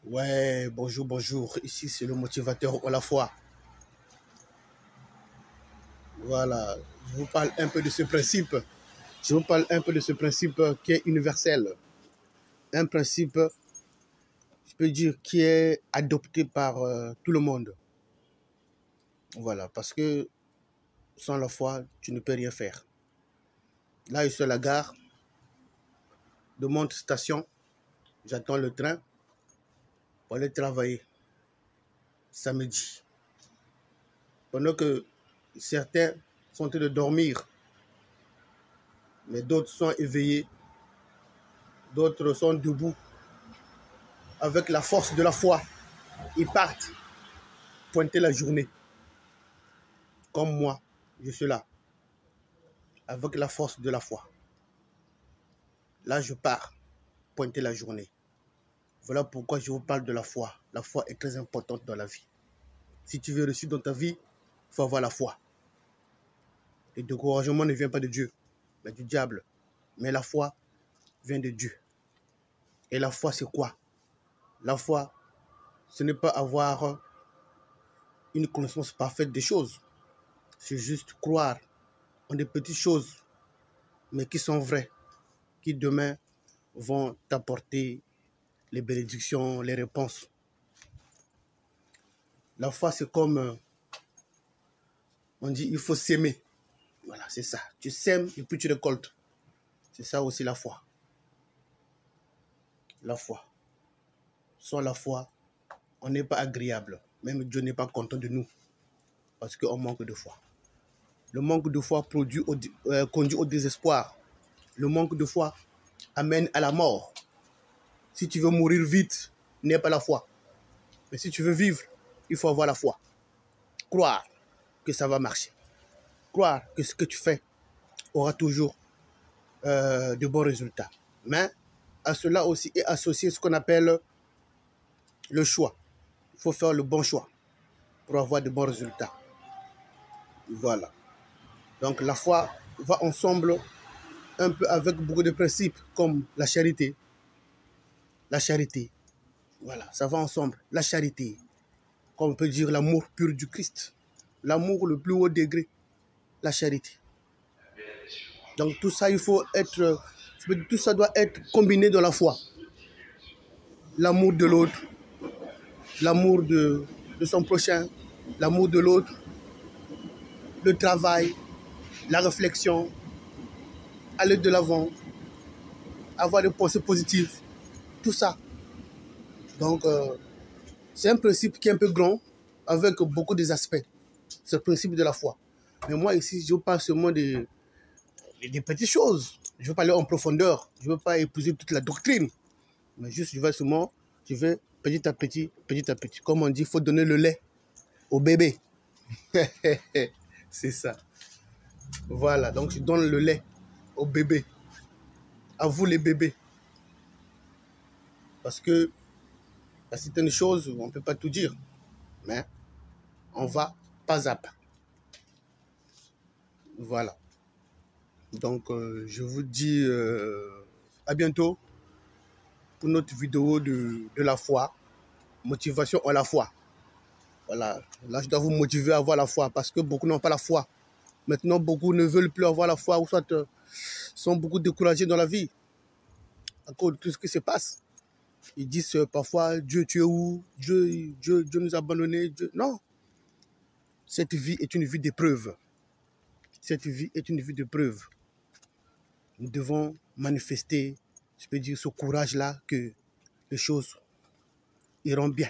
Ouais, bonjour, bonjour. Ici, c'est le motivateur à la fois. Voilà, je vous parle un peu de ce principe. Je vous parle un peu de ce principe qui est universel. Un principe, je peux dire, qui est adopté par tout le monde. Voilà, parce que sans la foi, tu ne peux rien faire. Là, je suis à la gare de Monte Station. J'attends le train pour aller travailler samedi. Pendant que certains sont en train de dormir, mais d'autres sont éveillés, d'autres sont debout. Avec la force de la foi, ils partent pointer la journée. Comme moi, je suis là, avec la force de la foi. Là, je pars pointer la journée. Voilà pourquoi je vous parle de la foi. La foi est très importante dans la vie. Si tu veux réussir dans ta vie, il faut avoir la foi. Le découragement ne vient pas de Dieu, mais du diable. Mais la foi vient de Dieu. Et la foi, c'est quoi? La foi, ce n'est pas avoir une connaissance parfaite des choses. C'est juste croire en des petites choses, mais qui sont vraies, qui demain vont t'apporter les bénédictions, les réponses. La foi, c'est comme, on dit, il faut s'aimer. Voilà, c'est ça. Tu sèmes et puis tu récoltes. C'est ça aussi la foi. La foi. Sans la foi, on n'est pas agréable. Même Dieu n'est pas content de nous parce qu'on manque de foi. Le manque de foi conduit au désespoir. Le manque de foi amène à la mort. Si tu veux mourir vite, n'aie pas la foi. Mais si tu veux vivre, il faut avoir la foi. Croire que ça va marcher. Croire que ce que tu fais aura toujours de bons résultats. Mais à cela aussi est associé ce qu'on appelle le choix. Il faut faire le bon choix pour avoir de bons résultats. Voilà. Donc la foi va ensemble un peu avec beaucoup de principes comme la charité. La charité. Voilà, ça va ensemble. La charité. Comme on peut dire l'amour pur du Christ. L'amour le plus haut degré. La charité. Donc tout ça, il faut être, tout ça doit être combiné dans la foi. L'amour de l'autre, l'amour de son prochain, l'amour de l'autre, le travail, la réflexion, aller de l'avant, avoir des pensées positives, tout ça. Donc c'est un principe qui est un peu grand, avec beaucoup d'aspects. C'est le principe de la foi. Mais moi ici, je parle seulement des petites choses. Je veux pas aller en profondeur. Je ne veux pas épouser toute la doctrine. Mais juste, je vais petit à petit, petit à petit. Comme on dit, il faut donner le lait au bébé. C'est ça. Voilà, donc je donne le lait au bébé. À vous les bébés. Parce que il y a certaines choses où on ne peut pas tout dire. Mais on va pas à pas. Voilà. Donc je vous dis à bientôt pour notre vidéo de la foi. Motivation à la foi. Voilà. Là, je dois vous motiver à avoir la foi parce que beaucoup n'ont pas la foi. Maintenant, beaucoup ne veulent plus avoir la foi ou soit sont beaucoup découragés dans la vie à cause de tout ce qui se passe. Ils disent parfois, Dieu, tu es où? Dieu nous a abandonnés. Dieu... Non. Cette vie est une vie d'épreuve. Cette vie est une vie d'épreuve. Nous devons manifester, je peux dire, ce courage-là que les choses iront bien.